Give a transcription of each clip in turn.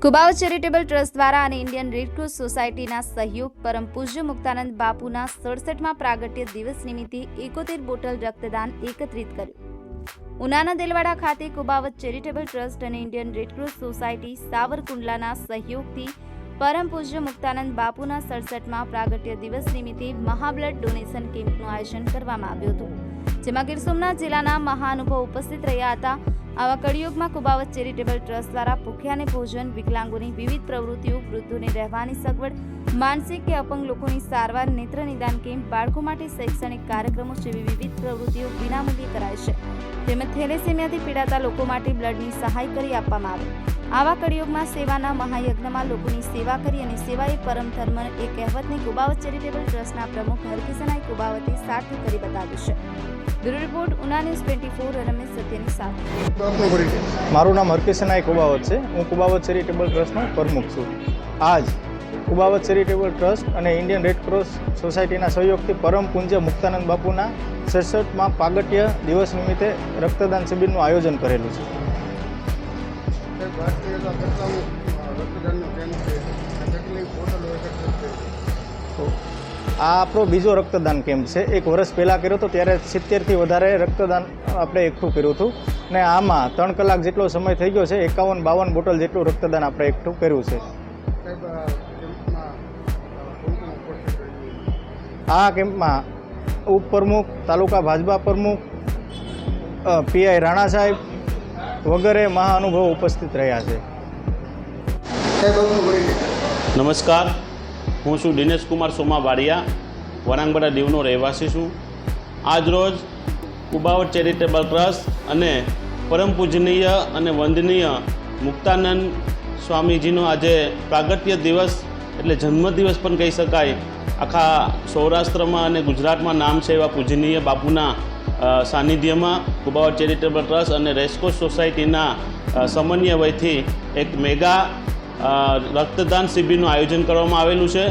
Kubavat charitable trust દ્વારા અને Indian Red Cross સોસાયટીના સહયોગ પરમ પૂજ્ય મુક્તાનંદ બાપુના 67મા પ્રાગટ્ય દિવસ નિમિત્તે 71 બોટલ રક્તદાન એકત્રિત કર્યું. ઉનાના દેલવાડા ખાતે કુબાવત ચેરિટેબલ ટ્રસ્ટ અને ઇન્ડિયન રેડક્રોસ સોસાયટી સાવરકુંડલાના સહયોગથી પરમ પૂજ્ય મુક્તાનંદ બાપુના 67મા પ્રાગટ્ય દિવસ નિમિત્તે મહાબ્લડ ડોનેશન કેમ્પનું આયોજન કરવામાં આવ્યું હતું, જેમાં ગીર સોમનાથ જિલ્લાના મહાનુભાવો ઉપસ્થિત રહ્યા હતા. આવા કળિયુગમાં કુબાવત ચેરિટેબલ ટ્રસ્ટ દ્વારા ભૂખ્યાને ભોજન, વિકલાંગોની વિવિધ પ્રવૃત્તિઓ, વૃદ્ધોને રહેવાની સગવડ, માનસિક કે અપંગ લોકોની સારવાર, નેત્ર નિદાન કેમ્પ, બાળકો માટે શૈક્ષણિક કાર્યક્રમો જેવી વિવિધ પ્રવૃત્તિઓ વિનામૂલ્યે કરાય છે. તેમજ થેલેસેમિયાથી પીડાતા લોકો માટે બ્લડની સહાય કરી આપવામાં આવે. આવા કળિયુગમાં સેવાના મહાયજ્ઞમાં લોકોની સેવા કરી અને સેવા એ પરમ ધર્મ એ કહેવતને કુબાવત ચેરિટેબલ ટ્રસ્ટના પ્રમુખ હરકિશનભાઈ કુબાવતે સાર્થક કરી બતાવ્યું છે. Bureau report Una news 24 Ramesh સત્યની સાથે. મારું નામ હરકિશનભાઈ કુબાવત છે. હું કુબાવત ચેરિટેબલ ટ્રસ્ટનો પ્રમુખ છું. આજ કુબાવત ચેરિટેબલ ટ્રસ્ટ અને ઇન્ડિયન રેડક્રોસ સોસાયટીના સહયોગથી પરમ પૂજ્ય મુક્તાનંદ બાપુના 67મા પ્રાગટ્ય દિવસ નિમિત્તે રક્તદાન શિબિરનું આયોજન કરેલું છે. આ આપણો બીજો રક્તદાન કેમ્પ છે. એક વર્ષ પહેલાં કર્યો હતો, ત્યારે 70થી વધારે રક્તદાન આપણે એકઠું કર્યું હતું ને આમાં 3 કલાક જેટલો સમય થઈ ગયો છે. 51-52 બોટલ જેટલું રક્તદાન આપણે એકઠું કર્યું છે. આ કેમ્પમાં ઉપપ્રમુખ, તાલુકા ભાજપા પ્રમુખ, પીઆઈ રાણા સાહેબ વગેરે મહાનુભાવો ઉપસ્થિત રહ્યા છે. નમસ્કાર, હું છું દિનેશ કુમાર સોમા વાડિયા, વરાંગબડા દીવનો રહેવાસી છું. આજ રોજ કુબાવત ચેરિટેબલ ટ્રસ્ટ અને પરમ પૂજનીય અને વંદનીય મુક્તાનંદ સ્વામીજીનો આજે પ્રાગટ્ય દિવસ એટલે જન્મદિવસ પણ કહી શકાય. આખા સૌરાષ્ટ્રમાં અને ગુજરાતમાં નામ છે એવા પૂજનીય બાપુના સાનિધ્યમાં કુબાવત ચેરિટેબલ ટ્રસ્ટ અને રેસકોર્સ સોસાયટીના સમન્વયથી એક મેગા રક્તદાન શિબિરનું આયોજન કરવામાં આવેલું છે.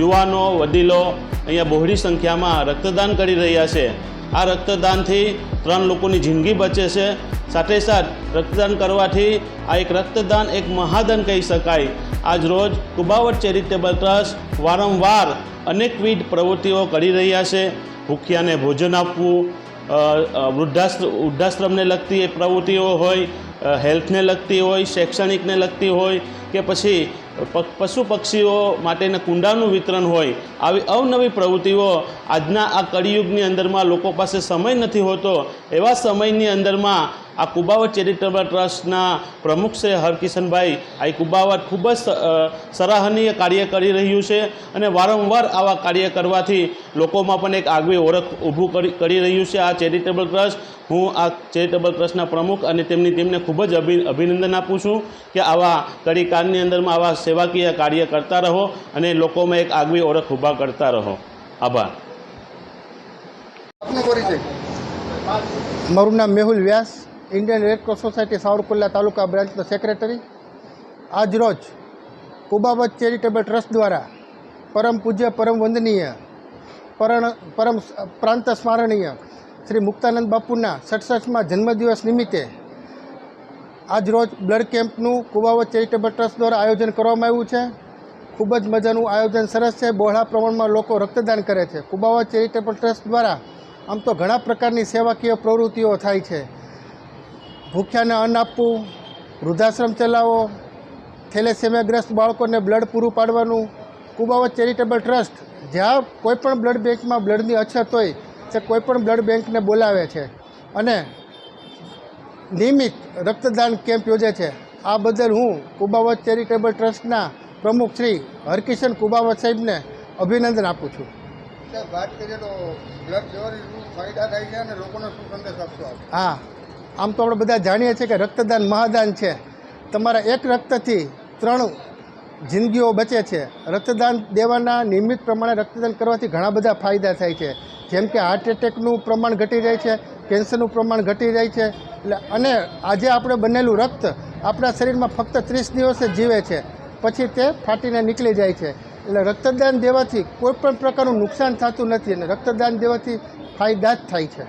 યુવાનો, વડીલો અહીંયા બહોળી સંખ્યામાં રક્તદાન કરી રહ્યા છે. આ રક્તદાનથી 3 લોકોની જિંદગી બચે છે. સાથે સાથ રક્તદાન કરવાથી આ એક રક્તદાન એક મહાદાન કહી શકાય. આજ રોજ કુબાવત ચેરિટેબલ ટ્રસ્ટ વારંવાર અનેકવિધ પ્રવૃત્તિઓ કરી રહ્યા છે. ભૂખ્યાને ભોજન આપવું, વૃદ્ધાશ્રમને લગતી એ પ્રવૃત્તિઓ હોય, હેલ્થને લગતી હોય, શૈક્ષણિકને લગતી હોય કે પછી પશુ પક્ષીઓ માટેના કુંડાનું વિતરણ હોય, આવી અવનવી પ્રવૃત્તિઓ આજના આ કળિયુગની અંદરમાં લોકો પાસે સમય નથી હોતો. એવા સમયની અંદરમાં આ કુબાવત ચેરિટેબલ ટ્રસ્ટના પ્રમુખ છે હરકિશનભાઈ, આ કુબાવત ખૂબ જ સરાહનીય કાર્ય કરી રહ્યું છે અને વારંવાર આવા કાર્ય કરવાથી લોકોમાં પણ એક આગવી ઓળખ ઊભું કરી રહ્યું છે આ ચેરિટેબલ ટ્રસ્ટ. હું આ ચેરિટેબલ ટ્રસ્ટના પ્રમુખ અને તેમની ટીમને ખૂબ જ અભિનંદન આપું છું કે આવા કડી કાળની અંદરમાં આવા સેવાકીય કાર્ય કરતા રહો અને લોકોમાં એક આગવી ઓળખ ઊભા કરતા રહો. આભાર. મારું નામ મેહુલ વ્યાસ, ઇન્ડિયન રેડક્રોસ સોસાયટી સાવરકુંડલા તાલુકા બ્રાન્ચનો સેક્રેટરી. આજ રોજ કુબાવત ચેરિટેબલ ટ્રસ્ટ દ્વારા પરમ પૂજ્ય, પરમ વંદનીય, પરમ પ્રાંત સ્મરણીય શ્રી મુક્તાનંદ બાપુના 67મા જન્મદિવસ નિમિત્તે આજ રોજ બ્લડ કેમ્પનું કુબાવત ચેરિટેબલ ટ્રસ્ટ દ્વારા આયોજન કરવામાં આવ્યું છે. ખૂબ જ મજાનું આયોજન સરસ છે. બહોળા પ્રમાણમાં લોકો રક્તદાન કરે છે. કુબાવત ચેરિટેબલ ટ્રસ્ટ દ્વારા આમ તો ઘણા પ્રકારની સેવાકીય પ્રવૃત્તિઓ થાય છે. ભૂખ્યાને અન્ન આપવું, વૃદ્ધાશ્રમ ચલાવવો, થેલેસેમિયાગ્રસ્ત બાળકોને બ્લડ પૂરું પાડવાનું. કુબાવત ચેરિટેબલ ટ્રસ્ટ જ્યાં કોઈપણ બ્લડ બેંકમાં બ્લડની અછત હોય તે કોઈપણ બ્લડ બેંકને બોલાવે છે અને નિયમિત રક્તદાન કેમ્પ યોજે છે. આ બદલ હું કુબાવત ચેરિટેબલ ટ્રસ્ટના પ્રમુખ શ્રી હરકિશન કુબાવત સાહેબને અભિનંદન આપું છું. વાત કરીએ તો બ્લડ દેવાથી શું ફાયદા થાય છે અને લોકોને શું સંદેશ આપશો? હા, આમ તો આપણે બધા જાણીએ છીએ કે રક્તદાન મહાદાન છે. તમારા એક રક્તથી 3 જિંદગીઓ બચે છે. રક્તદાન દેવાના નિયમિત પ્રમાણે રક્તદાન કરવાથી ઘણા બધા ફાયદા થાય છે, જેમ કે હાર્ટ એટેકનું પ્રમાણ ઘટી જાય છે, કેન્સરનું પ્રમાણ ઘટી જાય છે. એટલે અને આજે આપણે બનેલું રક્ત આપણા શરીરમાં ફક્ત 30 દિવસ જ જીવે છે, પછી તે ફાટીને નીકળી જાય છે. એટલે રક્તદાન દેવાથી કોઈપણ પ્રકારનું નુકસાન થતું નથી અને રક્તદાન દેવાથી ફાયદા જ થાય છે.